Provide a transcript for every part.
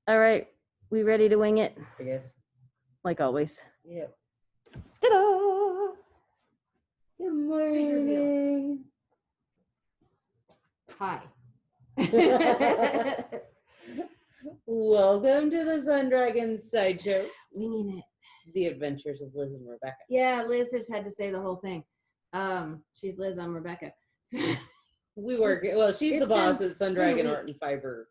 All right, we ready to wing it? I guess. Like always. Yep. Ta-da! Good morning. Hi. Welcome to the Sun Dragon Sideshow. Winging it. The Adventures of Liz and Rebecca. Yeah, Liz just had to say the whole thing. She's Liz, I'm Rebecca. We work, well, she's the boss at Sun Dragon week. Art and Fiber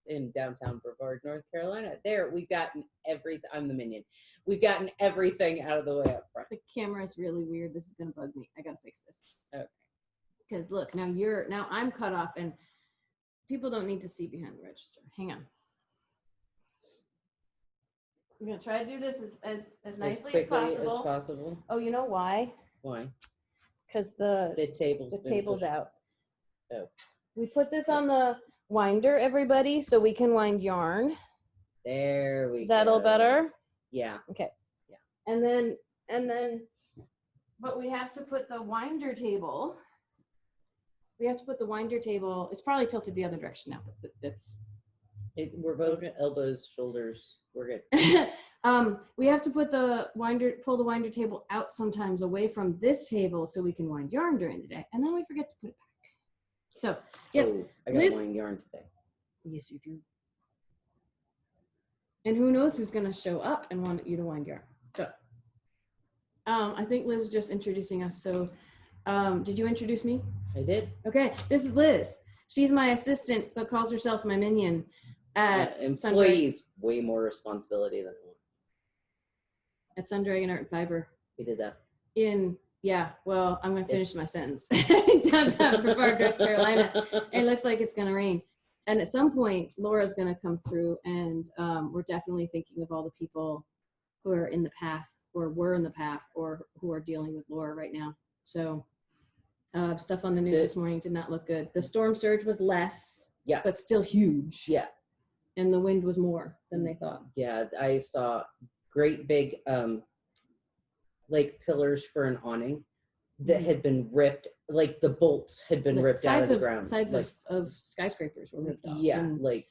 in downtown Brevard, North Carolina. There, we've gotten everything. I'm the minion. We've gotten everything out of the way up front. The camera is really weird. This is gonna bug me. I gotta fix this. Okay. Because look, now I'm cut off and people don't need to see behind the register. Hang on. I'm gonna try to do this as nicely as possible. Oh, you know why? Why? Because the table's out. Oh. We put this on the winder, everybody, so we can wind yarn. There we go. Is that all better? Yeah. Okay. Yeah. And then, but we have to put the winder table. It's probably tilted the other direction now, but that's. We're both elbows, shoulders. We're good. We have to pull the winder table out sometimes away from this table so we can wind yarn during the day, and then we forget to put it back. So yes, I got wind yarn today. Yes, you do. And who knows who's gonna show up and want you to wind yarn. So, I think Liz is just introducing us. So, did you introduce me? I did. Okay, this is Liz. She's my assistant, but calls herself my minion. Employees, way more responsibility than one. At Sun Dragon Art and Fiber. We did that. Well, I'm going to finish my sentence. Downtown Brevard, North Carolina. It looks like it's going to rain. And at some point, Laura's going to come through, and we're definitely thinking of all the people who are in the path, or were in the path, or who are dealing with Laura right now. So stuff on the news this morning did not look good. The storm surge was less, but still huge. Yeah. And the wind was more than they thought. Yeah, I saw great big like pillars for an awning that had been ripped, like the bolts had been ripped out of the ground. Sides of skyscrapers were ripped off. Yeah, like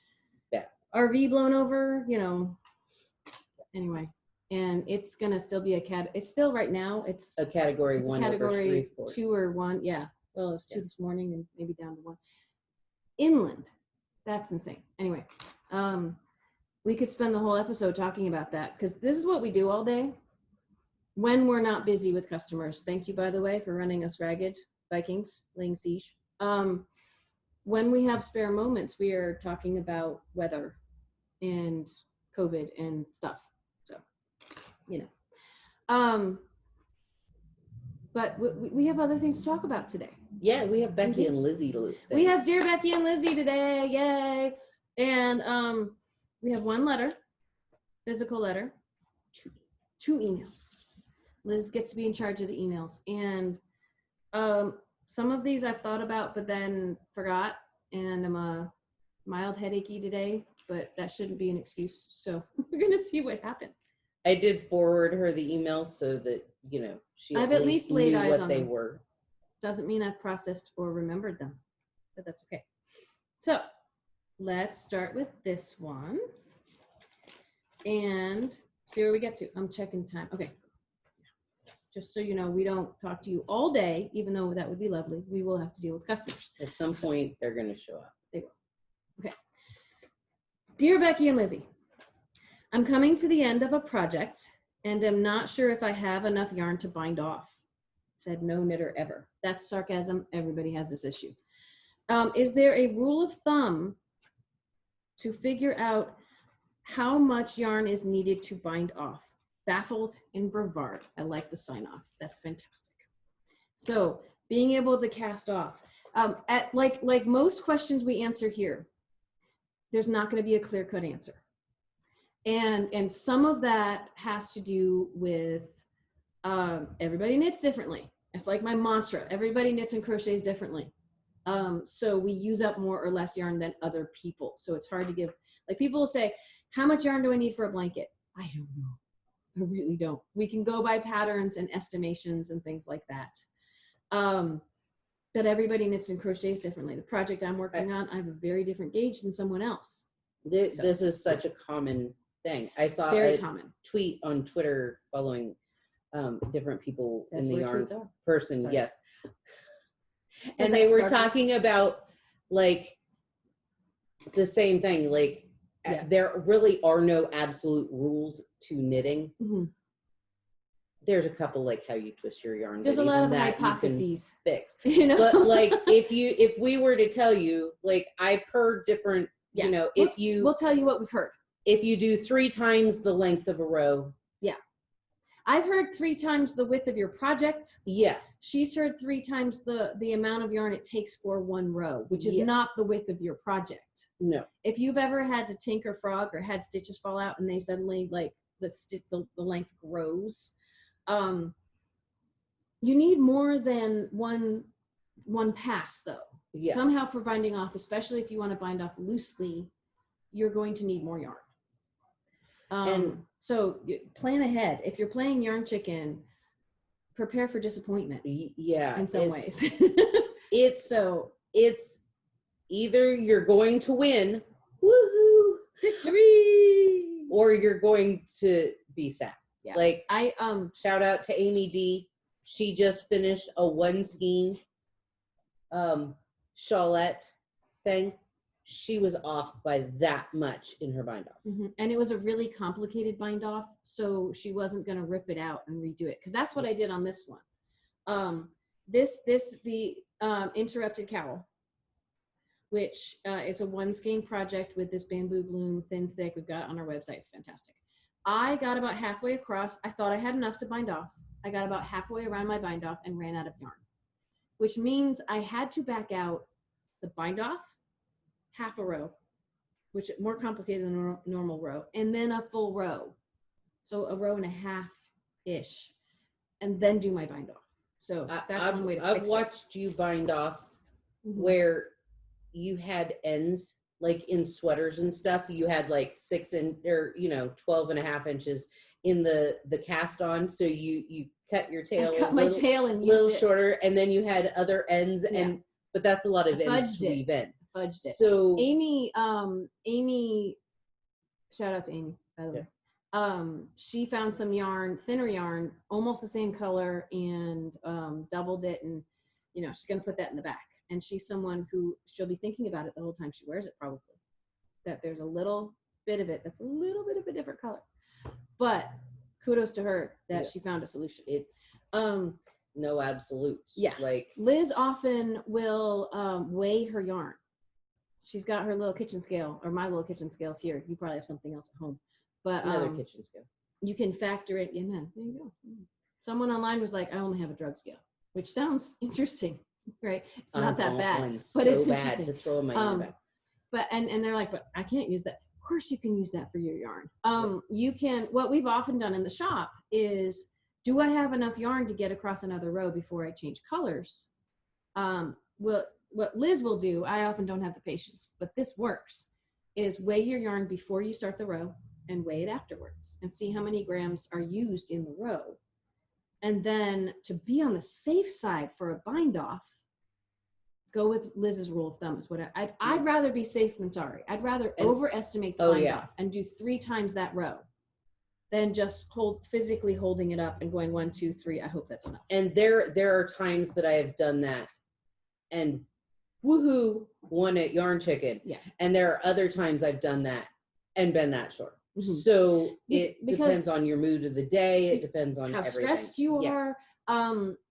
that. RV blown over, Anyway, and it's gonna still be it's still right now, it's a category 1 category 2 or 1. Yeah. Well, it was 2 this morning and maybe down to 1. Inland. That's insane. Anyway, we could spend the whole episode talking about that, because this is what we do all day when we're not busy with customers. Thank you, by the way, for running us ragged, Vikings, laying siege. When we have spare moments, we are talking about weather and COVID and stuff. So, but we have other things to talk about today. Yeah, we have Becky and Lizzy. We have Dear Becky and Lizzy today. Yay. And we have 1 letter, physical letter, 2 emails. Liz gets to be in charge of the emails. And some of these I've thought about, but then forgot. And I'm a mild headachy today, but that shouldn't be an excuse. So we're going to see what happens. I did forward her the emails so that, she at least laid knew eyes what on they them. were. Doesn't mean I've processed or remembered them, but that's okay. So let's start with this one and see where we get to. I'm checking time. Okay. Just so you know, we don't talk to you all day, even though that would be lovely. We will have to deal with customers. At some point, they're going to show up. They will. Okay. Dear Becky and Lizzy, I'm coming to the end of a project and am not sure if I have enough yarn to bind off. Said no knitter ever. That's sarcasm. Everybody has this issue. Is there a rule of thumb to figure out how much yarn is needed to bind off? Baffled in Brevard. I like the sign off. That's fantastic. So being able to cast off, like most questions we answer here, there's not going to be a clear-cut answer. And some of that has to do with everybody knits differently. It's like my mantra. Everybody knits and crochets differently. So we use up more or less yarn than other people. So it's hard to give, like people will say, how much yarn do I need for a blanket? I don't know. I really don't. We can go by patterns and estimations and things like that. But everybody knits and crochets differently. The project I'm working on, I have a very different gauge than someone else. This is such a common thing. I saw Very a common. tweet on Twitter following different people That's in the where yarn tweets are. person. Sorry. Yes. that And they were snarky? talking about like the same thing. Like Yeah. there really are no absolute rules to knitting. Mm-hmm. There's a couple like how you twist your yarn. There's a but lot even of that you can hypotheses. fix. You know? But like if we were to tell you, like I've heard different, you know, we'll tell you what we've heard. If you do 3 times the length of a row. Yeah. I've heard 3 times the width of your project. Yeah. She's heard 3 times the amount of yarn it takes for 1 row, which is not the width of your project. No. If you've ever had to tinker frog or had stitches fall out and they suddenly like the length grows, you need more than one pass though. Yeah. Somehow for binding off, especially if you want to bind off loosely, you're going to need more yarn. And so plan ahead. If you're playing Yarn Chicken, prepare for disappointment. Yeah. In some ways. It's either you're going to win, woohoo, victory, or you're going to be sad. Yeah. Like I shout out to Amy D. She just finished a 1 skein Shawlette thing. She was off by that much in her bind off. Mm-hmm. And it was a really complicated bind off, so she wasn't going to rip it out and redo it, because that's what I did on this one. The Interrupted Cowl, which it's a 1 skein project with this bamboo bloom, thin, thick. We've got it on our website. It's fantastic. I got about halfway across. I thought I had enough to bind off. I got about halfway around my bind off and ran out of yarn, which means I had to back out the bind off, half a row, which is more complicated than a normal row, and then a full row. So a row and a half-ish, and then do my bind off. So that's one way to fix it. I've watched you bind off where you had ends, like in sweaters and stuff, you had like 6 or 12 and a half inches in the cast on. So you cut your tail my tail and little shorter, and then you had other ends, but that's a lot of ends to weave in. Fudged it. So Amy, shout out to Amy, by the way. She found some yarn, thinner yarn, almost the same color, and doubled it, and she's gonna put that in the back. And she's someone who she'll be thinking about it the whole time she wears it, probably. That there's a little bit of it that's a little bit of a different color. But kudos to her that she found a solution. It's no absolutes. Yeah. Like Liz often will weigh her yarn. She's got her little kitchen scale, or my little kitchen scales here. You probably have something else at home. But another kitchen scale. You can factor it in. There you go. Someone online was like, I only have a drug scale, which sounds interesting, right? It's not that bad, but it's interesting to throw in my yarn back. But and they're like, but I can't use that. Of course you can use that for your yarn. You can. What we've often done in the shop is, do I have enough yarn to get across another row before I change colors? What Liz will do, I often don't have the patience, but this works, is weigh your yarn before you start the row and weigh it afterwards and see how many grams are used in the row. And then to be on the safe side for a bind off, go with Liz's rule of thumb is what I'd rather be safe than sorry. I'd rather overestimate the bind off and do 3 times that row than just physically holding it up and going 1, 2, 3. I hope that's enough. And there are times that I have done that and woohoo, won at Yarn Chicken. Yeah. And there are other times I've done that and been that short. So it depends on your mood of the day. It depends on how everything. Stressed you are.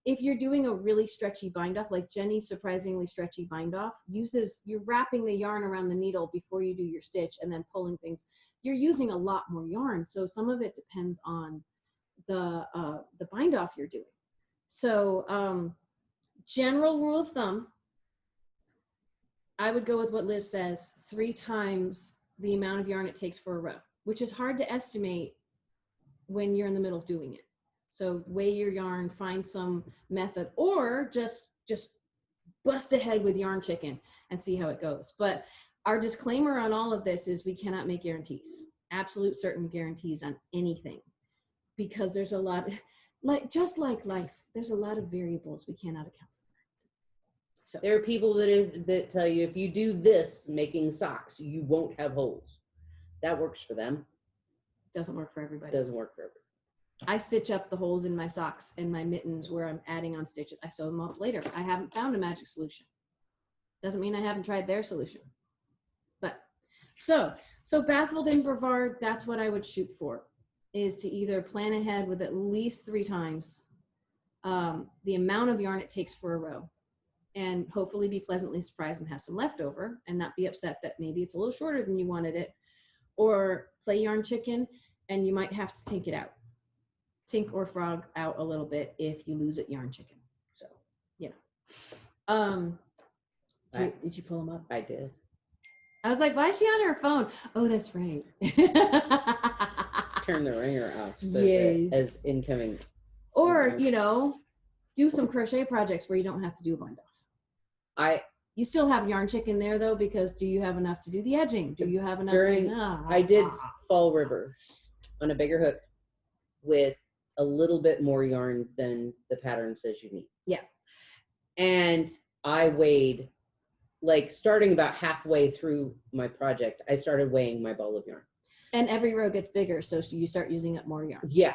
If you're doing a really stretchy bind off, like Jenny's surprisingly stretchy bind off, you're wrapping the yarn around the needle before you do your stitch and then pulling things. You're using a lot more yarn. So some of it depends on the bind off you're doing. So general rule of thumb, I would go with what Liz says, 3 times the amount of yarn it takes for a row, which is hard to estimate when you're in the middle of doing it. So weigh your yarn, find some method, or just bust ahead with Yarn Chicken and see how it goes. But our disclaimer on all of this is we cannot make guarantees, absolute certain guarantees on anything, because there's a lot, just like life, there's a lot of variables we cannot account for. So there are people that tell you if you do this making socks, you won't have holes. That works for them. Doesn't work for everybody. Doesn't work for everybody. I stitch up the holes in my socks and my mittens where I'm adding on stitches. I sew them up later. I haven't found a magic solution. Doesn't mean I haven't tried their solution. But so baffled in Brevard, that's what I would shoot for, is to either plan ahead with at least 3 times the amount of yarn it takes for a row, and hopefully be pleasantly surprised and have some leftover and not be upset that maybe it's a little shorter than you wanted it, or play yarn chicken and you might have to tink it out. Tink or frog out a little bit if you lose at yarn chicken. So, you know. Did you pull them up? I did. I was like, why is she on her phone? Oh, that's right. Turn the ringer off so Yes. that as incoming. Or, you know, do some crochet projects where you don't have to do a bind off. You still have yarn chicken there though, because do you have enough to do the edging? Do you have enough I did Fall River on a bigger hook with a little bit more yarn than the pattern says you need. Yeah. And I weighed, like, starting about halfway through my project, I started weighing my ball of yarn. And every row gets bigger, so you start using up more yarn. Yeah.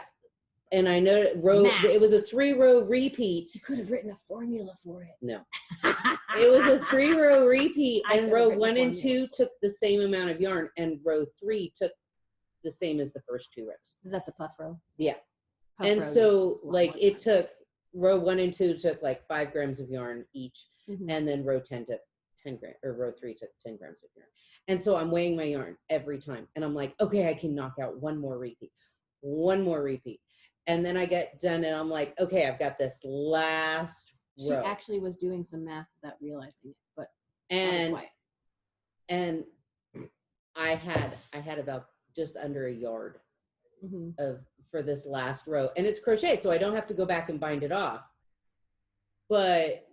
And I know it was a 3-row repeat. You could have written a formula for it. No. It was a 3-row repeat, and row 1 and 2 took the same amount of yarn, and row 3 took the same as the first 2 rows. Is that the puff row? Yeah. Puff and row so, like, it took, row 1 and 2 took like 5 grams of yarn each, and then row 10 took 10 grams, or row 3 took 10 grams of yarn. And so I'm weighing my yarn every time, and I'm like, okay, I can knock out one more repeat. And then I get done and I'm like, okay, I've got this last row. She actually was doing some math without realizing it, but and I had about just under a yard for this last row, and it's crochet, so I don't have to go back and bind it off. But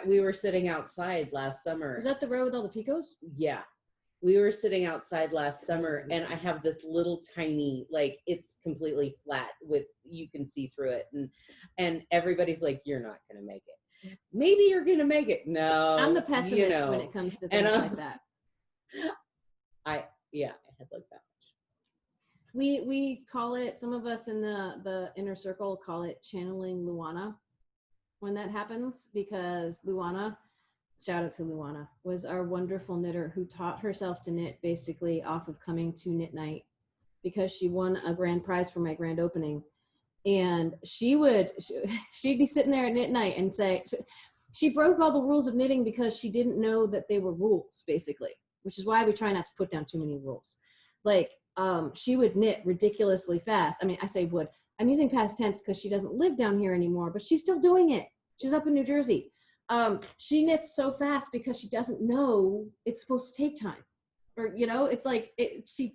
we were sitting outside last summer. Was that the row with all the picots? Yeah. We were sitting outside last summer, and I have this little tiny, like, it's completely flat with, you can see through it. And everythe's like, you're not going to make it. Maybe you're going to make it. No. I'm the pessimist when it comes to things like that. I had like that much. We call it, some of us in the inner circle call it channeling Luana when that happens, because Luana, shout out to Luana, was our wonderful knitter who taught herself to knit basically off of coming to knit night, because she won a grand prize for my grand opening. And she'd be sitting there at knit night and say, she broke all the rules of knitting because she didn't know that they were rules, basically, which is why we try not to put down too many rules. Like, she would knit ridiculously fast. I mean, I say would. I'm using past tense because she doesn't live down here anymore, but she's still doing it. She's up in New Jersey. She knits so fast because she doesn't know it's supposed to take time, or, you know, it's like she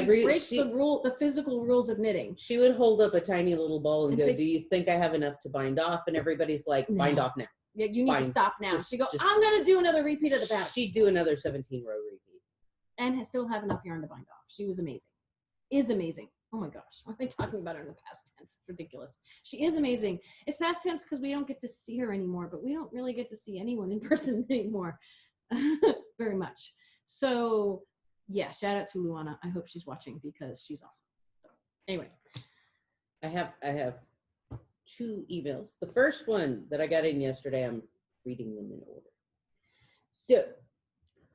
breaks the physical rules of knitting. She would hold up a tiny little ball and go, say, do you think I have enough to bind off? And everybody's like, bind off now. Yeah, you need to stop now. She go, I'm going to do another repeat of the pattern. She'd do another 17-row repeat. And still have enough yarn to bind off. She was amazing. Is amazing. Oh my gosh. Why am I talking about her in the past tense? It's ridiculous. She is amazing. It's past tense because we don't get to see her anymore, but we don't really get to see anyone in person anymore. Very much. So yeah, shout out to Luana. I hope she's watching because she's awesome. So, anyway. I have 2 emails. The first one that I got in yesterday, I'm reading them in order. So,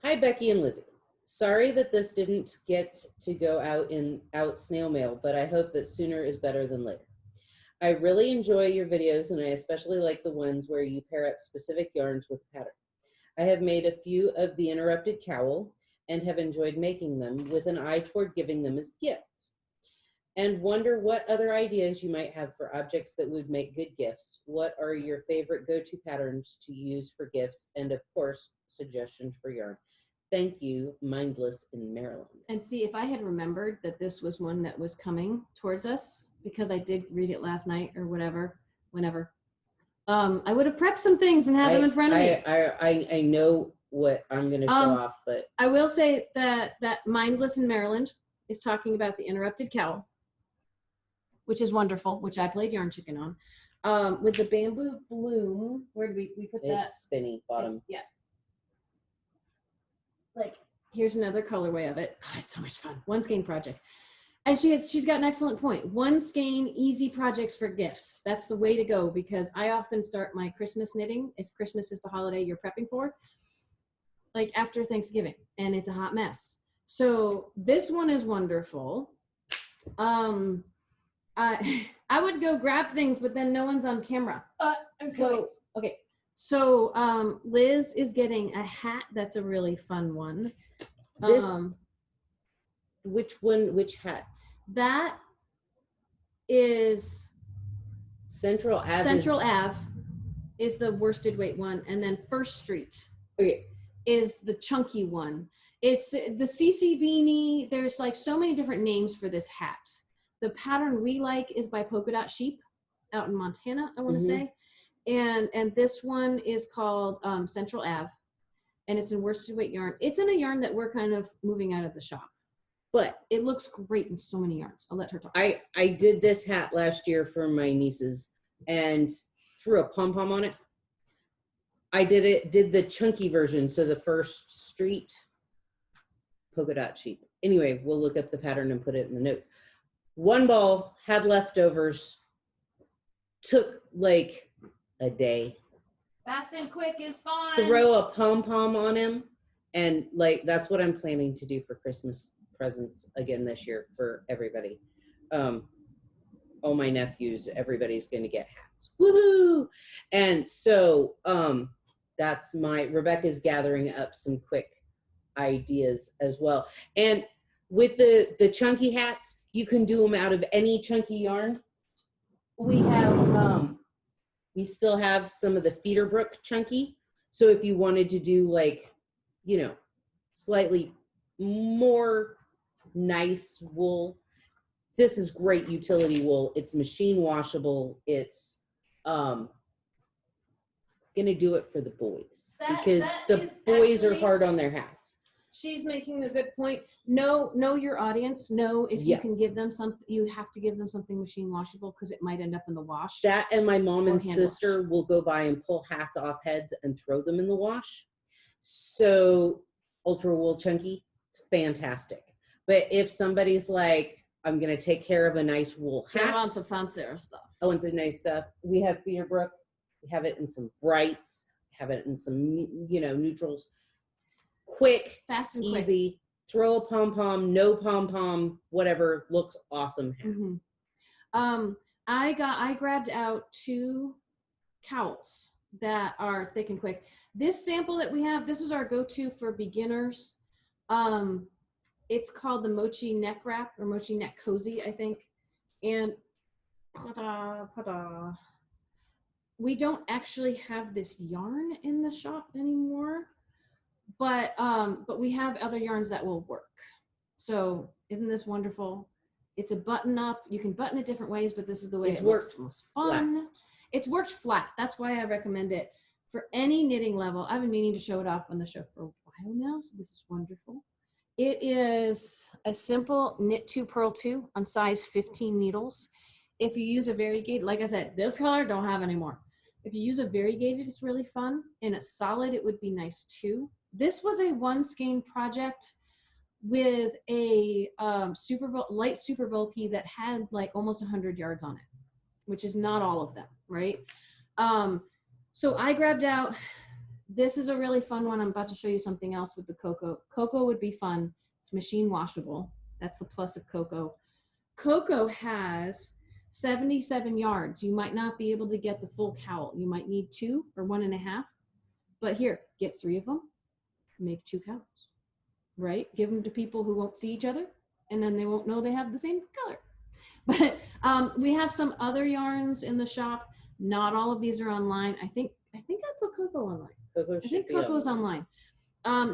hi Becky and Lizzy. Sorry that this didn't get to go out snail mail, but I hope that sooner is better than later. I really enjoy your videos, and I especially like the ones where you pair up specific yarns with pattern. I have made a few of the interrupted cowl and have enjoyed making them with an eye toward giving them as gifts, and wonder what other ideas you might have for objects that would make good gifts. What are your favorite go-to patterns to use for gifts? And of course, suggestions for yarn. Thank you, Mindless in Maryland. And see, if I had remembered that this was one that was coming towards us, because I did read it last night or whatever, whenever, I would have prepped some things and had them in front of me. I know what I'm going to show off, but I will say that Mindless in Maryland is talking about the interrupted cowl, which is wonderful, which I played yarn chicken on, with the bamboo bloom. Where did we put that? It's spinny bottom. Yeah. Like here's another colorway of it. Oh, it's so much fun. One skein project. And she's got an excellent point. One skein, easy projects for gifts. That's the way to go, because I often start my Christmas knitting, if Christmas is the holiday you're prepping for, like after Thanksgiving, and it's a hot mess. So this one is wonderful. I would go grab things, but then no one's on camera. So okay. So Liz is getting a hat. That's a really fun one. This which hat? That is Central Ave. Central Ave is the worsted weight one, and then First Street is the chunky one. It's the CC beanie. There's like so many different names for this hat. The pattern we like is by Polka Dot Sheep out in Montana, I want to say. And this one is called Central Ave, and it's in worsted weight yarn. It's in a yarn that we're kind of moving out of the shop, but it looks great in so many yarns. I'll let her talk. I did this hat last year for my nieces and threw a pom-pom on it. I did the chunky version, so the First Street Polka Dot Sheep. Anyway, we'll look up the pattern and put it in the notes. One ball, had leftovers, took like a day. Fast and quick is fun. Throw a pom-pom on him, and like that's what I'm planning to do for Christmas presents again this year for everybody. All my nephews, everybody's gonna get hats. Woohoo! And so that's Rebecca's gathering up some quick ideas as well. And with the chunky hats, you can do them out of any chunky yarn. We have we still have some of the Feederbrook chunky. So if you wanted to do like, you know, slightly more nice wool, this is great utility wool. It's machine washable. It's gonna do it for the boys because the boys are hard on their hats. She's making a good point. Know your audience. Know if you can give them something. You have to give them something machine washable because it might end up in the wash. That and my mom and sister will go by and pull hats off heads and throw them in the wash. So ultra wool chunky, it's fantastic. But if somebody's like, I'm gonna take care of a nice wool hat, I want some fancier stuff. I want the nice stuff. We have Feederbrook. We have it in some brights. We have it in some, you know, neutrals. Quick, fast and easy. Quick. Throw a pom-pom, no pom-pom, whatever, looks awesome. I grabbed out 2 cowls that are thick and quick. This sample that we have, this was our go-to for beginners. It's called the Mochi neck wrap or Mochi neck cozy, I think. And we don't actually have this yarn in the shop anymore. But we have other yarns that will work. So isn't this wonderful? It's a button up. You can button it different ways, but this is the way it works most fun. Flat. It's worked flat. That's why I recommend it for any knitting level. I've been meaning to show it off on the show for a while now, so this is wonderful. It is a simple knit 2 purl 2 on size 15 needles. If you use a variegated, like I said, this color don't have anymore. If you use a variegated, it's really fun. And a solid, it would be nice too. This was a one skein project with a light super bulky that had like almost 100 yards on it, which is not all of them, right? So I grabbed out, this is a really fun one. I'm about to show you something else with the Cocoa. Cocoa would be fun. It's machine washable. That's the plus of Cocoa. Cocoa has 77 yards. You might not be able to get the full cowl. You might need 2 or 1.5, but here, get 3 of them. Make 2 cowls, right? Give them to people who won't see each other, and then they won't know they have the same color. But we have some other yarns in the shop. Not all of these are online. I think I put Cocoa online. I think Cocoa's online.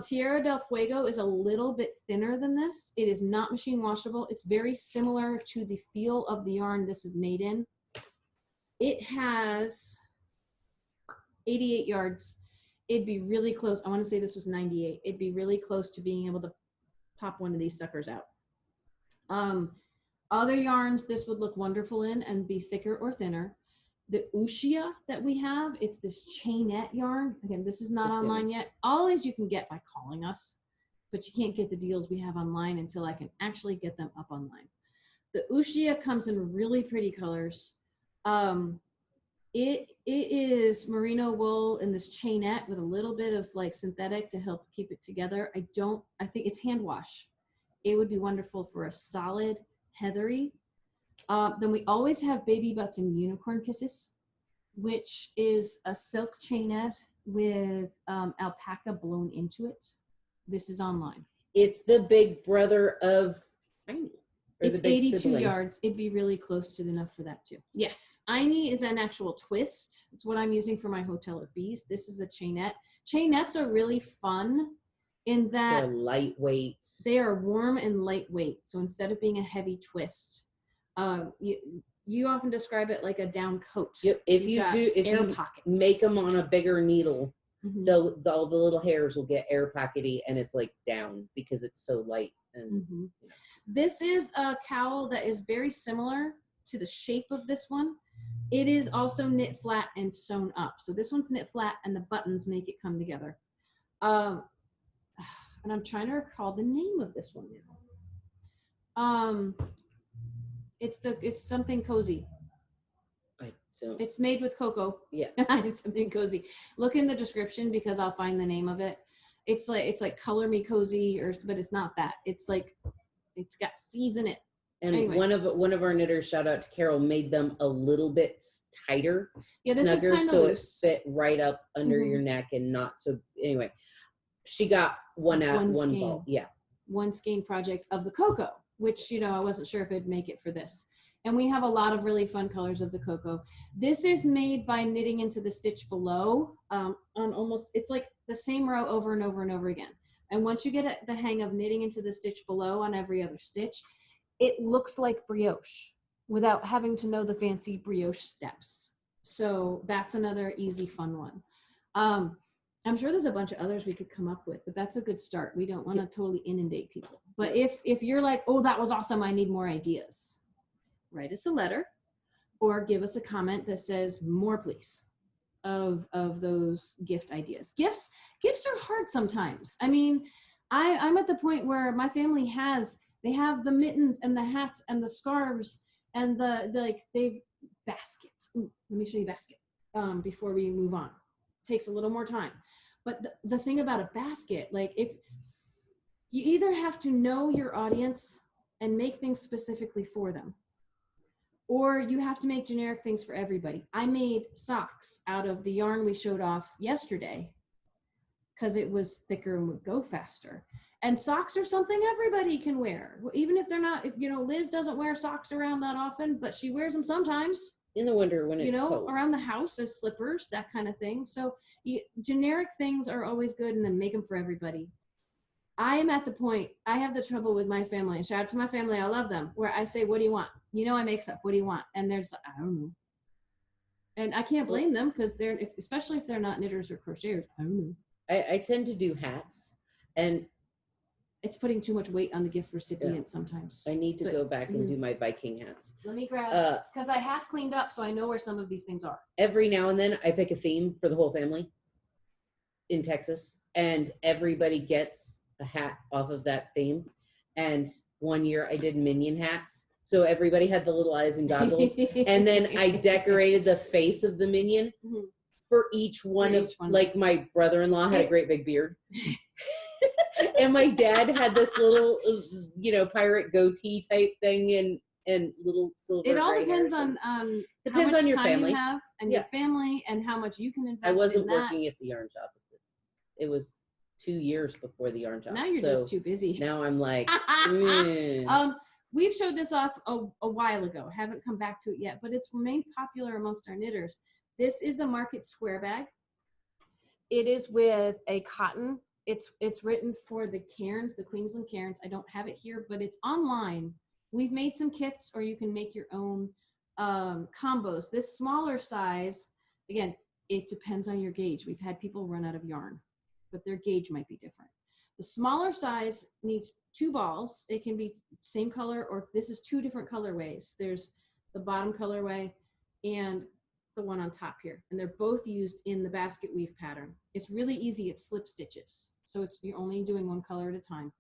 Tierra del Fuego is a little bit thinner than this. It is not machine washable. It's very similar to the feel of the yarn this is made in. It has 88 yards. It'd be really close. I want to say this was 98. It'd be really close to being able to pop one of these suckers out. Other yarns this would look wonderful in and be thicker or thinner. The Ushia that we have, it's this Chainette yarn. Again, this is not online yet. All these you can get by calling us. but you can't get the deals we have online until I can actually get them up online. The Ushia comes in really pretty colors. It is merino wool in this chainette with a little bit of like synthetic to help keep it together. I think it's hand wash. It would be wonderful for a solid heathery. Then we always have baby butts and unicorn kisses, which is a silk chainette with alpaca blown into it. This is online. It's the big brother of Tiny. It's 82 yards. It'd be really close to enough for that too. Yes, Aini is an actual twist. It's what I'm using for my Hotel of Bees. This is a chainette. Chainettes are really fun in that they're lightweight. They are warm and lightweight. So instead of being a heavy twist, you often describe it like a down coat. Yep. If you pockets. Make them on a bigger needle, all the little hairs will get air pockety, and it's like down because it's so light. And you know. This is a cowl that is very similar to the shape of this one. It is also knit flat and sewn up. So this one's knit flat and the buttons make it come together. And I'm trying to recall the name of this one now. It's something cozy. I don't. It's made with cocoa. Yeah. It's something cozy. Look in the description because I'll find the name of it. It's like color me cozy, but it's not that. It's like it's got C's in it. And anyway. one of our knitters, shout out to Carol, made them a little bit tighter, yeah, this snugger, is so loose. it fit right up under your neck and not so. Anyway, she got one ball. Yeah, one skein project of the cocoa, which I wasn't sure if it'd make it for this. And we have a lot of really fun colors of the cocoa. This is made by knitting into the stitch below on it's like the same row over and over and over again. And once you get the hang of knitting into the stitch below on every other stitch, it looks like brioche without having to know the fancy brioche steps. So that's another easy, fun one. I'm sure there's a bunch of others we could come up with, but that's a good start. We don't want to totally inundate people. But if you're like, oh, that was awesome, I need more ideas, write us a letter or give us a comment that says more, please, of those gift ideas. Gifts are hard sometimes. I mean, I'm at the point where my family they have the mittens and the hats and the scarves and they've baskets. Ooh, let me show you a basket before we move on. Takes a little more time. But the thing about a basket, like if you either have to know your audience and make things specifically for them, or you have to make generic things for everybody. I made socks out of the yarn we showed off yesterday because it was thicker and would go faster. And socks are something everybody can wear. Even if they're not, Liz doesn't wear socks around that often, but she wears them sometimes. In the winter when it's cold. Around the house as slippers, that kind of thing. So generic things are always good, and then make them for everybody. I am at the point, I have the trouble with my family, and shout out to my family, I love them, where I say, what do you want? I make stuff, what do you want? And there's, I don't know. And I can't blame them because especially if they're not knitters or crocheters, I don't know. I tend to do hats, and it's putting too much weight on the gift recipient sometimes. I need to go back and do my Viking hats. Let me grab, because I half cleaned up, so I know where some of these things are. Every now and then I pick a theme for the whole family in Texas, and everybody gets a hat off of that theme. And one year I did minion hats, so everybody had the little eyes and goggles. And then I decorated the face of the minion for each one. Like my brother-in-law had a great big beard. And my dad had this little, pirate goatee type thing and little silver. It all depends on depends on your family you have and your family and how much you can invest. I wasn't working at the yarn shop. It was 2 years before the yarn shop. Now you're just too busy. Now I'm like, we've showed this off a while ago. Haven't come back to it yet, but it's remained popular amongst our knitters. This is the Market Square bag. It is with a cotton. It's written for the cairns, the Queensland cairns. I don't have it here, but it's online. We've made some kits, or you can make your own combos. This smaller size, again, it depends on your gauge. We've had people run out of yarn, but their gauge might be different. The smaller size needs 2 balls. It can be same color, or this is 2 different colorways. There's the bottom colorway and the one on top here, and they're both used in the basket weave pattern. It's really easy. It's slip stitches, so you're only doing one color at a time.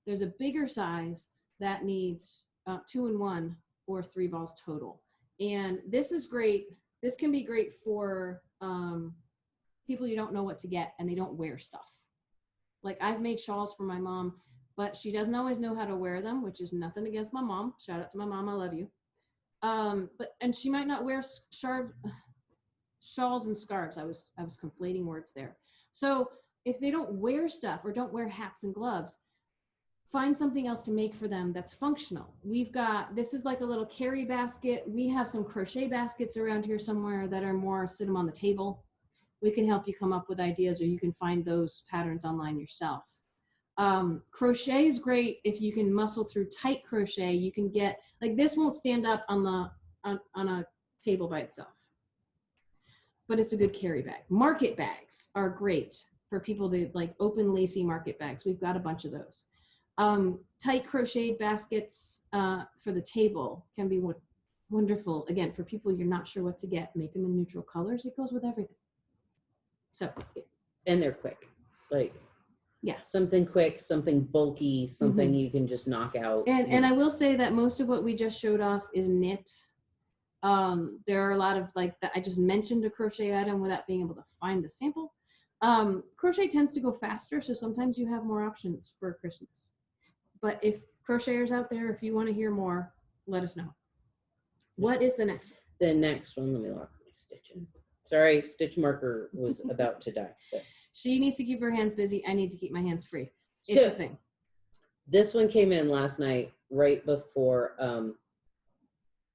There's a bigger size that needs 2 in 1 or 3 balls total, and this is great. This can be great for people you don't know what to get and they don't wear stuff. Like I've made shawls for my mom, but she doesn't always know how to wear them, which is nothing against my mom. Shout out to my mom, I love you. And she might not wear shawls and scarves. I was conflating words there. So if they don't wear stuff or don't wear hats and gloves, find something else to make for them that's functional. This is like a little carry basket. We have some crochet baskets around here somewhere that are more sit them on the table. We can help you come up with ideas, or you can find those patterns online yourself. Crochet is great if you can muscle through tight crochet. You can get, like this won't stand up on a table by itself, but it's a good carry bag. Market bags are great for people that like open lacy market bags. We've got a bunch of those. Tight crocheted baskets for the table can be wonderful. Again, for people you're not sure what to get, make them in neutral colors. It goes with everything. So, and they're quick, like. Yeah. Something quick, something bulky, something you can just knock out. And I will say that most of what we just showed off is knit. There are a lot of like that. I just mentioned a crochet item without being able to find the sample. Crochet tends to go faster, so sometimes you have more options for Christmas. But if crocheters out there, if you want to hear more, let us know. What is the next one? The next one, let me lock my stitching. Sorry, stitch marker was about to die. But. She needs to keep her hands busy. I need to keep my hands free. It's so, a thing. This one came in last night, right before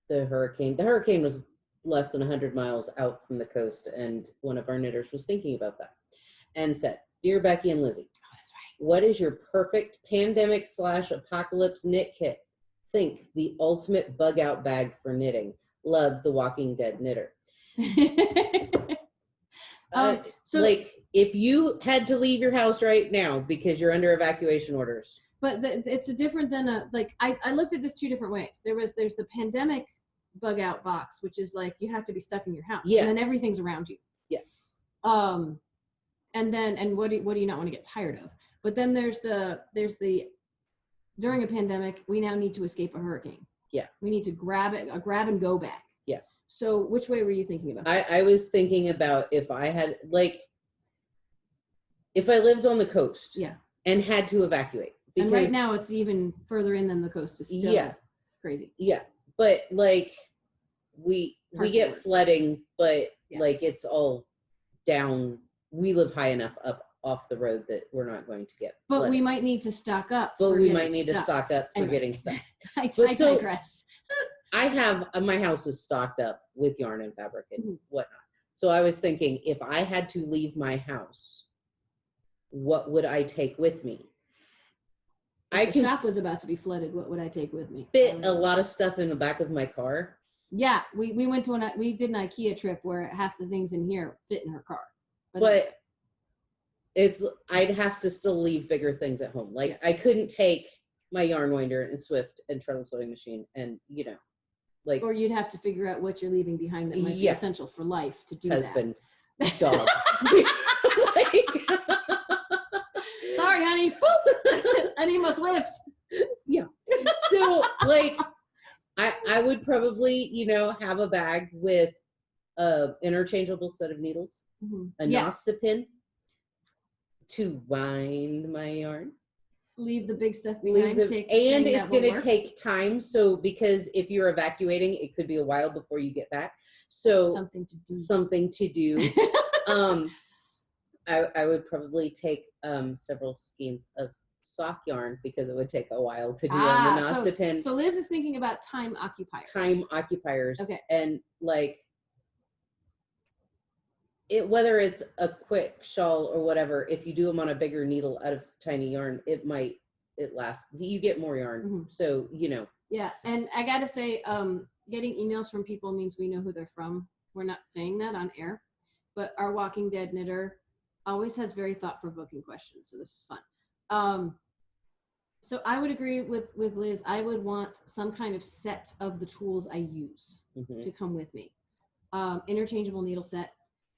the hurricane. The hurricane was less than 100 miles out from the coast, and one of our knitters was thinking about that and said, "Dear Becky and Lizzy, oh, that's right. What is your perfect pandemic/apocalypse knit kit? Think the ultimate bug out bag for knitting. Love, the Walking Dead knitter." So like if you had to leave your house right now because you're under evacuation orders. But it's a different than I looked at this 2 different ways. There's the pandemic bug out box, which is like you have to be stuck in your house. Yeah. And then everything's around you. Yeah. And what do you not want to get tired of? But then there's the during a pandemic, we now need to escape a hurricane. Yeah. We need to grab and go bag. Yeah. So which way were you thinking about this? I was thinking about if I lived on the coast, yeah, and had to evacuate. Because, and right now it's even further in than the coast is still crazy. Yeah. But like we get flooding, but like it's all down. We live high enough up off the road that we're not going to get flooded. But we might need to stock up. But we might need to stock up for getting stuff. I digress. I have, my house is stocked up with yarn and fabric and whatnot. So I was thinking, if I had to leave my house, what would I take with me? If the shop was about to be flooded, what would I take with me? Fit a lot of stuff in the back of my car. Yeah, we went to we did an IKEA trip where half the things in here fit in her car. But I'd have to still leave bigger things at home. Like I couldn't take my yarn winder and Swift and treadle sewing machine and like, or you'd have to figure out what you're leaving behind that might be essential for life to do husband, that. Dog. Sorry, honey. Boop. I need my Swift. Yeah. So like I would probably, have a bag with a interchangeable set of needles, a Nasta pin to wind my yarn. Leave the big stuff behind. And it's going to take time. So because if you're evacuating, it could be a while before you get back. So something to do. I would probably take several skeins of sock yarn because it would take a while to do on the Nasta pin. So Liz is thinking about time occupiers. Okay. And like whether it's a quick shawl or whatever, if you do them on a bigger needle out of tiny yarn, it lasts. You get more yarn. Mm-hmm. So, Yeah. And I got to say, getting emails from people means we know who they're from. We're not saying that on air, but our Walking Dead knitter always has very thought-provoking questions. So this is fun. So I would agree with Liz. I would want some kind of set of the tools I use to come with me. interchangeable needle set,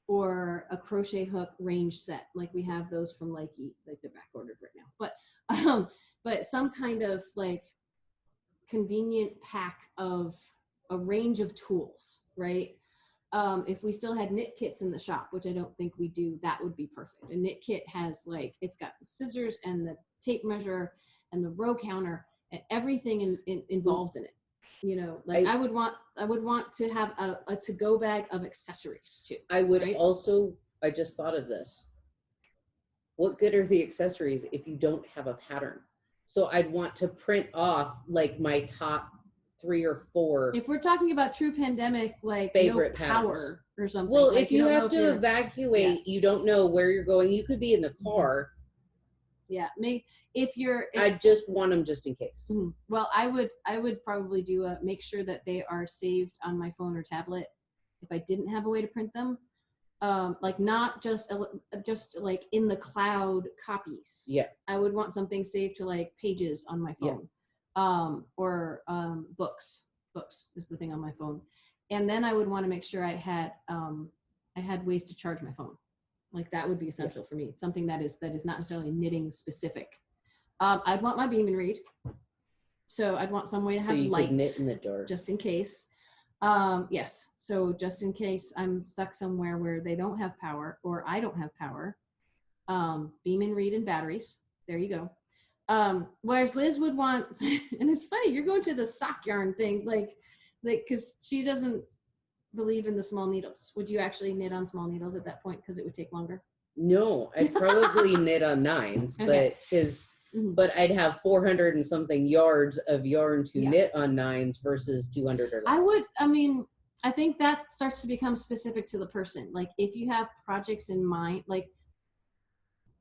or a crochet hook range set. Like we have those from Likey, like they're back ordered right now. But some kind of like convenient pack of a range of tools, right? If we still had knit kits in the shop, which I don't think we do, that would be perfect. A knit kit has like, it's got the scissors and the tape measure and the row counter and everything involved in it. You know, like I would want to have a to-go bag of accessories too. I would right? also, I just thought of this. What good are the accessories if you don't have a pattern? So I'd want to print off like my top 3 or 4. If we're talking about true pandemic, like favorite no power or something. Well, like if you have to evacuate, you don't know where you're going. You could be in the car. Yeah, if I just want them just in case. Well, I would probably do make sure that they are saved on my phone or tablet. If I didn't have a way to print them, like not just like in the cloud copies. Yeah, I would want something saved to like Pages on my phone, or books. Books is the thing on my phone, and then I would want to make sure I had ways to charge my phone. Like that would be essential for me. Something that is not necessarily knitting specific. I'd want my beam and read. So I'd want some way to have light, could knit in the dark, just in case. Yes. So just in case I'm stuck somewhere where they don't have power or I don't have power, beam and read and batteries. There you go. Whereas Liz would want, and it's funny, you're going to the sock yarn thing, like, cause she doesn't believe in the small needles. Would you actually knit on small needles at that point? Cause it would take longer. No, I'd probably knit on 9s, Okay. but I'd have 400 and something yards of yarn to knit on 9s versus 200 or less. I think that starts to become specific to the person. Like if you have projects in mind, like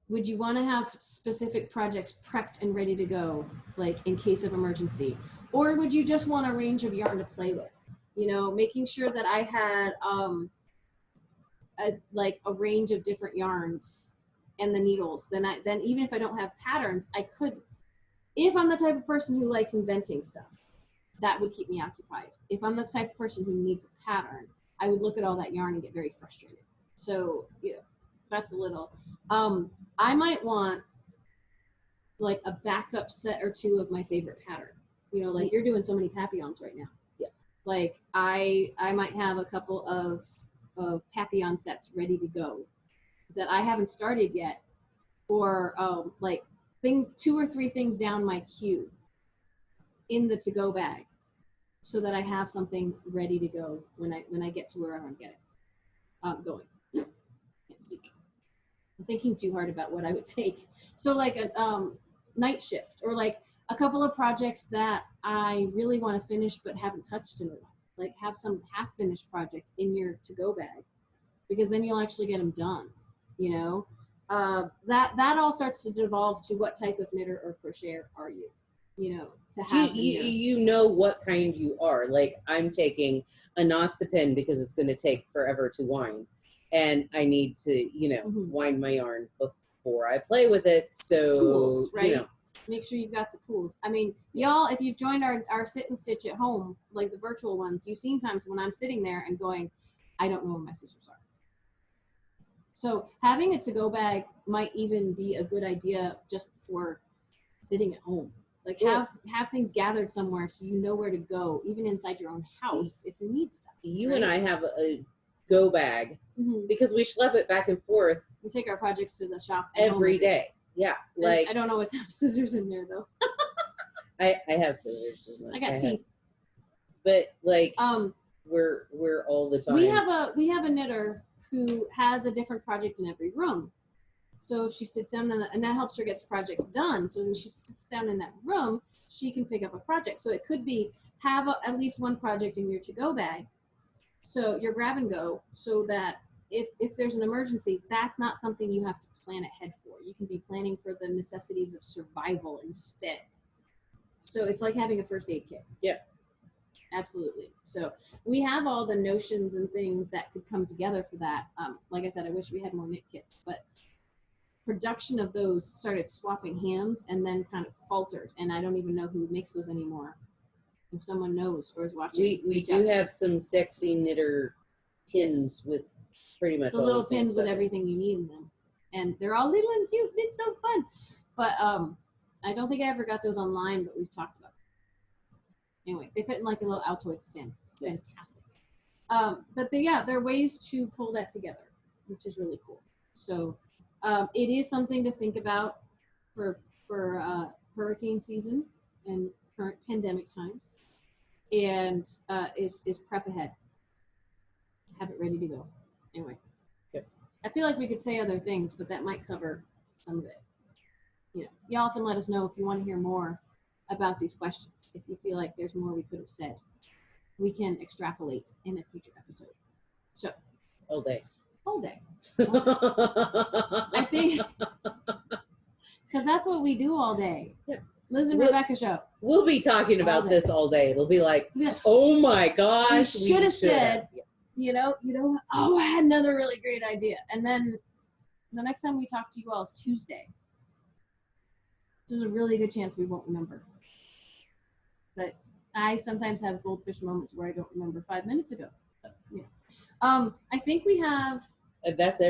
would you want to have specific projects prepped and ready to go, like in case of emergency? Or would you just want a range of yarn to play with? You know, making sure that I had a range of different yarns and the needles. Then even if I don't have patterns, I could, if I'm the type of person who likes inventing stuff, that would keep me occupied. If I'm the type of person who needs a pattern, I would look at all that yarn and get very frustrated. So, you know, that's a little, I might want like a backup set or 2 of my favorite pattern. You know, like you're doing so many papillons right now. Yeah. Like I might have a couple of papillon sets ready to go that I haven't started yet, or like 2 or 3 things down my queue in the to-go bag, so that I have something ready to go when I get to where I want to get it. Going. Can't speak. I'm thinking too hard about what I would take. So like a night shift, or like a couple of projects that I really want to finish but haven't touched in a while. Like have some half-finished projects in your to-go bag, because then you'll actually get them done. You know, that all starts to devolve to what type of knitter or crocheter are you? You know, to have you know what kind you are. Like I'm taking a Nostipin because it's going to take forever to wind, and I need to wind my yarn before I play with it. So tools, right? Make sure you've got the tools. I mean, y'all, if you've joined our sit and stitch at home, like the virtual ones, you've seen times when I'm sitting there and going, I don't know where my scissors are. So having a to-go bag might even be a good idea just for sitting at home. Like have things gathered somewhere so you know where to go, even inside your own house if you need stuff. You and I have a go bag because we schlep it back and forth. We take our projects to the shop every day. Yeah, like I don't always have scissors in there though. I have scissors. I got teeth. But like we're all the time. We have a knitter who has a different project in every room. So she sits down and that helps her get projects done. So when she sits down in that room, she can pick up a project. So it could be have at least one project in your to-go bag. So your grab and go, so that if there's an emergency, that's not something you have to plan ahead for. You can be planning for the necessities of survival instead. So it's like having a first aid kit. Yeah. Absolutely. So we have all the notions and things that could come together for that. Like I said, I wish we had more knit kits, but production of those started swapping hands and then kind of faltered. And I don't even know who makes those anymore. If someone knows or is watching. We do have some sexy knitter tins with pretty much the all little the same tins with stuff. everything you need in them, and they're all little and cute. It's so fun. But I don't think I ever got those online, but we've talked about it. Anyway, they fit in like a little Altoids tin. It's fantastic. But there are ways to pull that together, which is really cool. So it is something to think about for hurricane season and current pandemic times, and is prep ahead. Have it ready to go. Anyway, Yep. I feel like we could say other things, but that might cover some of it. Y'all can let us know if you want to hear more about these questions. If you feel like there's more we could have said, we can extrapolate in a future episode. So, All day. I think because that's what we do all day. Yeah. Liz and Rebecca show. We'll be talking about this all day. It'll be like, Yeah. oh my gosh, we should have said, Yeah. Oh, I had another really great idea. And then the next time we talk to you all is Tuesday. There's a really good chance we won't remember. But I sometimes have goldfish moments where I don't remember 5 minutes ago. Yeah. I think we have. That's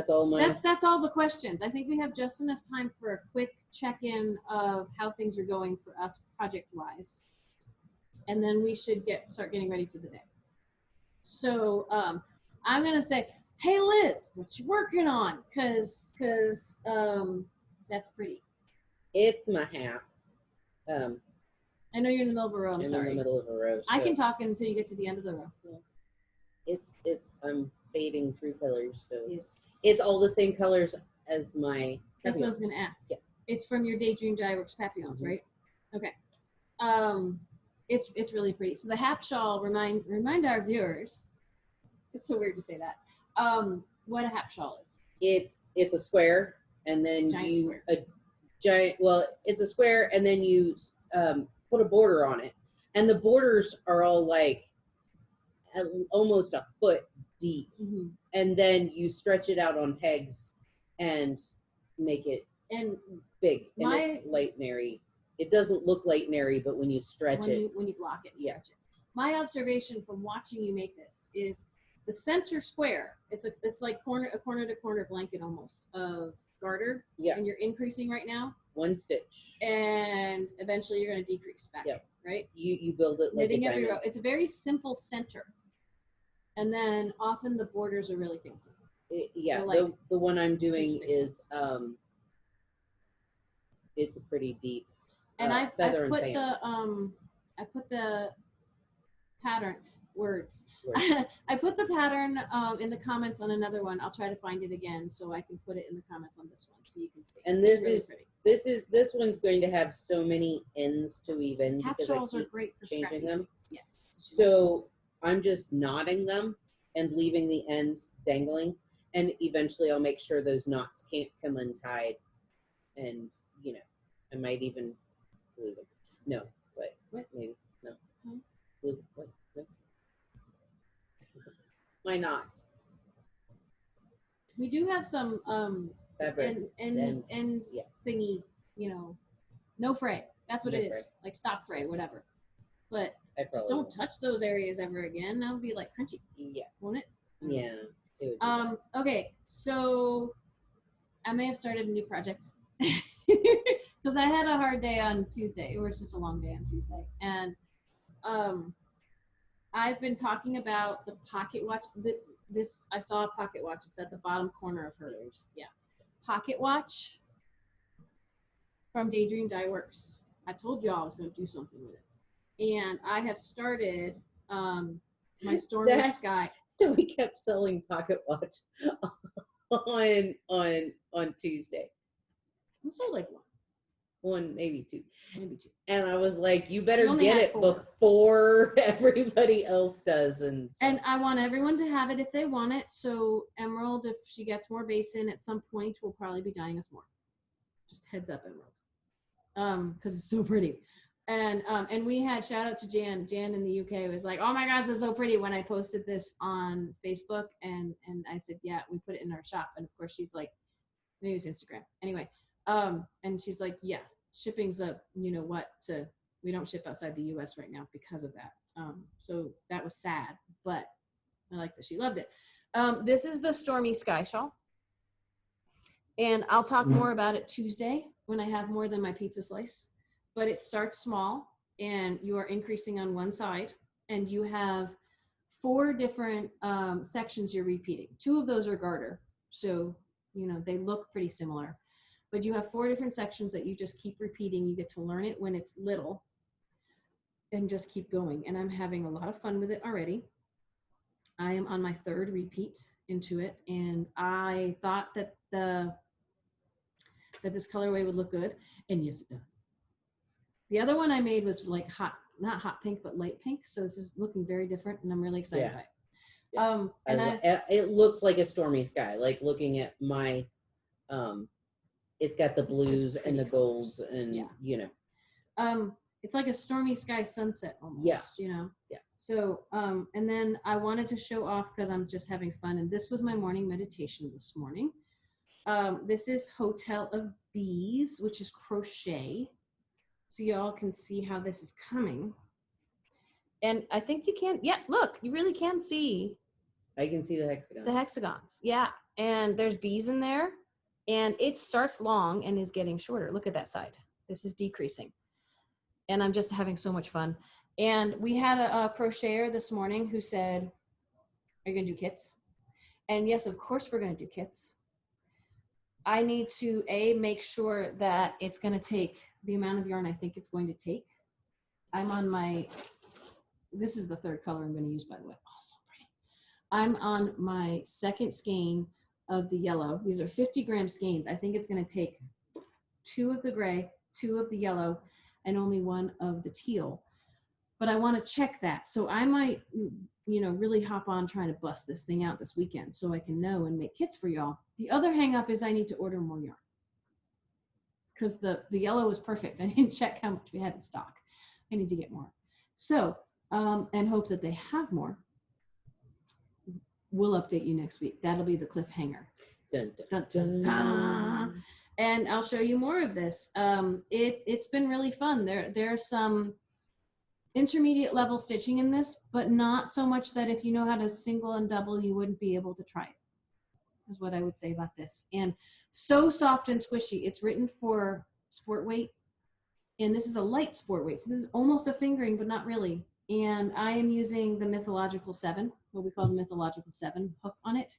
all my. That's all the questions. I think we have just enough time for a quick check-in of how things are going for us project-wise, and then we should start getting ready for the day. So I'm gonna say, hey Liz, what you working on? Cause that's pretty. It's my hat. I know you're in the middle of a row. I'm I'm sorry. in the middle of a row. So I can talk until you get to the end of the row. I'm fading through colors, so Yes. it's all the same colors as my. That's what I was gonna ask. Yeah. It's from your Daydream Dyeworks Papillons, Mm-hmm. right? Okay. It's really pretty. So the Hap Shawl, remind our viewers. It's so weird to say that. What a Hap Shawl is. It's a square, and then it's a square, and then you put a border on it, and the borders are all like almost a foot deep, mm-hmm. and then you stretch it out on pegs and make it big, and it's lightnary. It doesn't look lightnary, but when you stretch when you block it, stretch it. My observation from watching you make this is the center square. It's like a corner to corner blanket almost of garter. Yeah. And you're increasing right now. 1 stitch. And eventually you're going to decrease back. Yep. Right. You build it like knitting a every diamond. row. It's a very simple center. And then often the borders are really fancy. The one I'm doing is it's a pretty deep. And I put the pattern words. I put the pattern in the comments on another one. I'll try to find it again so I can put it in the comments on this one so you can see. And this one's going to have so many ends to weave in. Hap shawls are great for changing them. Yes. So I'm just knotting them and leaving the ends dangling, and eventually I'll make sure those knots can't come untied, and I might even glue them. No, but maybe no. Glue what? No. My knots. We do have some fabric and thingy, no fray. That's what it is. Fray. Like stop fray, whatever. But just don't touch those areas ever again. That would be like crunchy. Yeah. Won't it? Yeah. It would be okay, so I may have started a new project. Because I had a hard day on Tuesday. It was just a long day on Tuesday. And I've been talking about the pocket watch. I saw a pocket watch. It's at the bottom corner of hers. Yeah. Pocket watch from Daydream Dyeworks. I told y'all I was going to do something with it. And I have started my Stormy Sky. We kept selling pocket watch on Tuesday. We sold like one, maybe two. Maybe two. And I was like, you better get it before everybody else does. And I want everyone to have it if they want it. So Emerald, if she gets more basin at some point, will probably be dyeing us more. Just heads up, Emerald. Because it's so pretty. And we had, shout out to Jan. Jan in the UK was like, oh my gosh, it's so pretty when I posted this on Facebook. And I said, yeah, we put it in our shop. And of course she's like, maybe it's Instagram. Anyway. And she's like, yeah, shipping's up, we don't ship outside the US right now because of that. So that was sad, but I like that she loved it. This is the Stormy Sky Shawl. And I'll talk more about it Tuesday when I have more than my pizza slice. But it starts small, and you are increasing on one side, and you have 4 different sections you're repeating. 2 of those are garter, so they look pretty similar. But you have 4 different sections that you just keep repeating. You get to learn it when it's little and just keep going. And I'm having a lot of fun with it already. I am on my 3rd repeat into it, and I thought that this colorway would look good, and yes, it does. The other one I made was like not hot pink, but light pink. So this is looking very different, and I'm really excited by it. Yeah. It looks like a stormy sky. Like looking at my, it's got the blues and the golds, and it's like a stormy sky sunset almost. Yeah. So, and then I wanted to show off because I'm just having fun, and this was my morning meditation this morning. This is Hotel of Bees, which is crochet. So y'all can see how this is coming. And I think you can, look, you really can see. I can see the hexagons. The hexagons, yeah. And there's bees in there, and it starts long and is getting shorter. Look at that side. This is decreasing. And I'm just having so much fun. And we had a crocheter this morning who said, are you gonna do kits? And yes, of course we're gonna do kits. I need to make sure that it's gonna take the amount of yarn I think it's going to take. I'm on this is the 3rd color I'm going to use, by the way. Oh, so pretty. I'm on my 2nd skein of the yellow. These are 50-gram skeins. I think it's going to take 2 of the gray, 2 of the yellow, and only 1 of the teal. But I want to check that. So I might, really hop on trying to bust this thing out this weekend so I can know and make kits for y'all. The other hang up is I need to order more yarn, because the yellow was perfect. I didn't check how much we had in stock. I need to get more. So, and hope that they have more. We'll update you next week. That'll be the cliffhanger. Dun, dun, Dun, dun, dun. And I'll show you more of this. It's been really fun. There's some intermediate level stitching in this, but not so much that if you know how to single and double, you wouldn't be able to try it, is what I would say about this. And so soft and squishy. It's written for sport weight, and this is a light sport weight. So this is almost a fingering, but not really. And I am using the Mythological 7, what we call the Mythological 7 hook on it,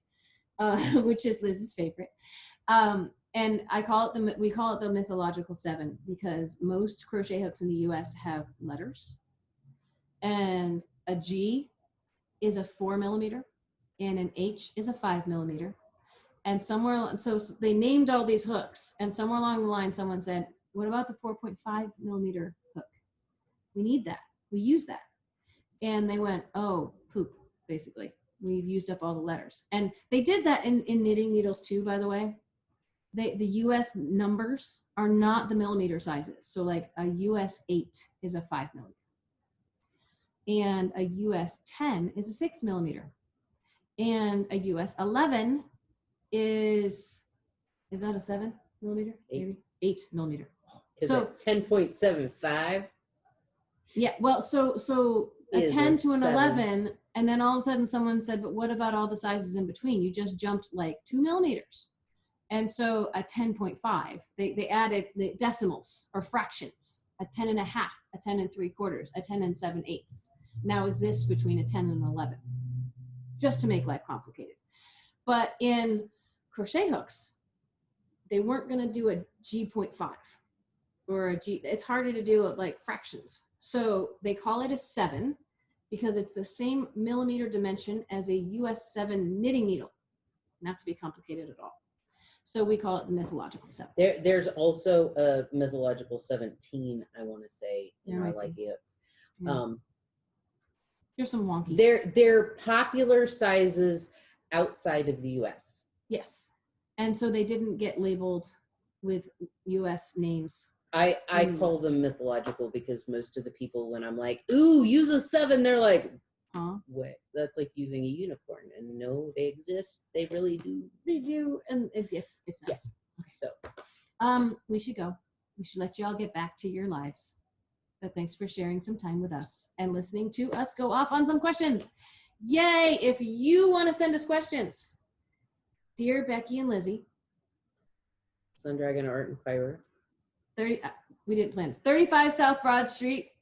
which is Liz's favorite. And we call it the Mythological 7 because most crochet hooks in the US have letters, and a G is a 4 millimeter and an H is a 5 millimeter. And so they named all these hooks, and somewhere along the line, someone said, what about the 4.5 millimeter hook? We need that. We use that. And they went, oh, poop, basically. We've used up all the letters. And they did that in knitting needles too, by the way. The US numbers are not the millimeter sizes. So like a US 8 is a 5 millimeter. And a US 10 is a 6 millimeter. And a US 11 is that a 7 millimeter? 8 millimeter. So 10.75. Yeah, well, so a 10 to an 11, and then all of a sudden someone said, but what about all the sizes in between? You just jumped like 2 millimeters. And so a 10.5, they added the decimals or fractions. A 10 and a half, a 10 and 3/4, a 10 and 7/8 now exists between a 10 and 11, just to make life complicated. But in crochet hooks, they weren't going to do a G.5 or a G. It's harder to do like fractions. So they call it a 7 because it's the same millimeter dimension as a US 7 knitting needle. Not to be complicated at all. So we call it the Mythological 7. There's also a Mythological 17, I want to say, in our like it. There's some wonky. They're popular sizes outside of the US. Yes. And so they didn't get labeled with US names. I call them mythological because most of the people, when I'm like, ooh, use a 7, they're like, what? That's like using a unicorn. And no, they exist. They really do. They do. And it's nice. Yeah. Okay. So we should go. We should let you all get back to your lives. But thanks for sharing some time with us and listening to us go off on some questions. Yay! If you want to send us questions, Dear Becky and Lizzy, Sundragon Art and Fiber, 30. We didn't plan this. 35 South Broad Street.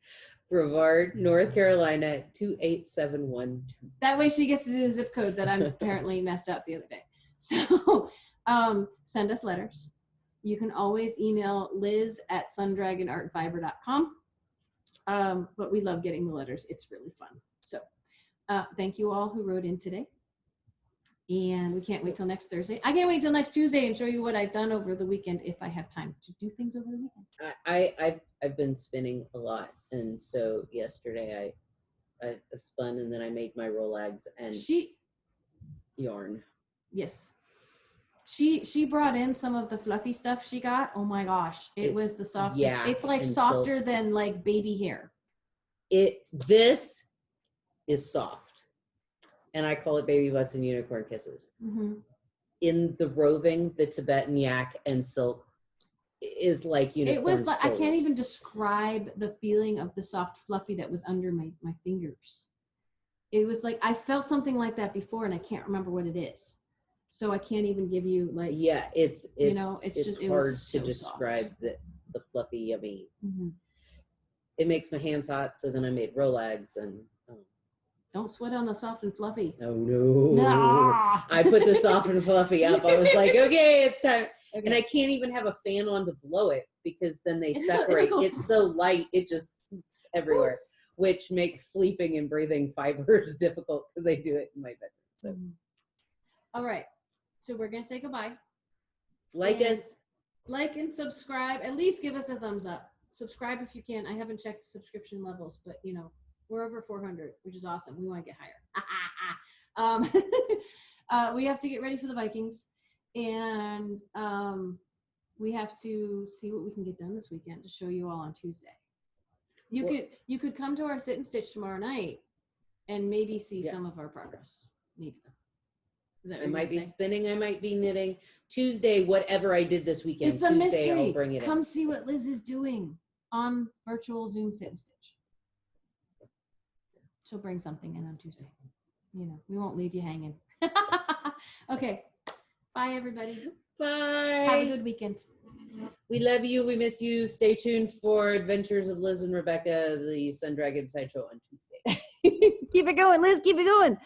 Brevard, North Carolina 28712. That way she gets to do the zip code that I apparently messed up the other day. So send us letters. You can always email liz@sundragonartfiber.com. But we love getting the letters. It's really fun. So thank you all who wrote in today. And we can't wait till next Thursday. I can't wait till next Tuesday and show you what I've done over the weekend if I have time to do things over the weekend. I've been spinning a lot, and so yesterday I spun, and then I made my Rolags and yarn. Yes. She brought in some of the fluffy stuff she got. Oh my gosh. It was the softest. Yeah, it's like softer than like baby hair. This is soft. And I call it baby butts and unicorn kisses. Mm-hmm. In the roving, the Tibetan yak and silk is like unicorn. It was like, I can't even describe the feeling of the soft fluffy that was under my fingers. It was like, I felt something like that before and I can't remember what it is. So I can't even give you like, yeah, it's just hard to describe the fluffy yummy. Mm-hmm. It makes my hands hot. So then I made Rolags and don't sweat on the soft and fluffy. Oh no. Nah. I put the soft and fluffy up. I was like, okay, it's time. Okay. And I can't even have a fan on to blow it because then they separate. It's so light, it just poops everywhere, which makes sleeping and breathing fibers difficult because I do it in my bedroom. So, all right. So we're going to say goodbye. Like us. Like and subscribe. At least give us a thumbs up. Subscribe if you can. I haven't checked subscription levels, but you know, we're over 400, which is awesome. We want to get higher. We have to get ready for the Vikings, and we have to see what we can get done this weekend to show you all on Tuesday. You could come to our sit and stitch tomorrow night and maybe see some of our progress. Maybe. I might be spinning. I might be knitting. Tuesday, whatever I did this weekend. It's a Tuesday, mystery. I'll bring it Come in. see what Liz is doing on virtual Zoom sit and stitch. She'll bring something in on Tuesday. You know, we won't leave you hanging. Okay. Bye, everybody. Bye. Have a good weekend. We love you. We miss you. Stay tuned for Adventures of Liz and Rebecca, the Sun Dragon Sideshow on Tuesday. Keep it going, Liz. Keep it going.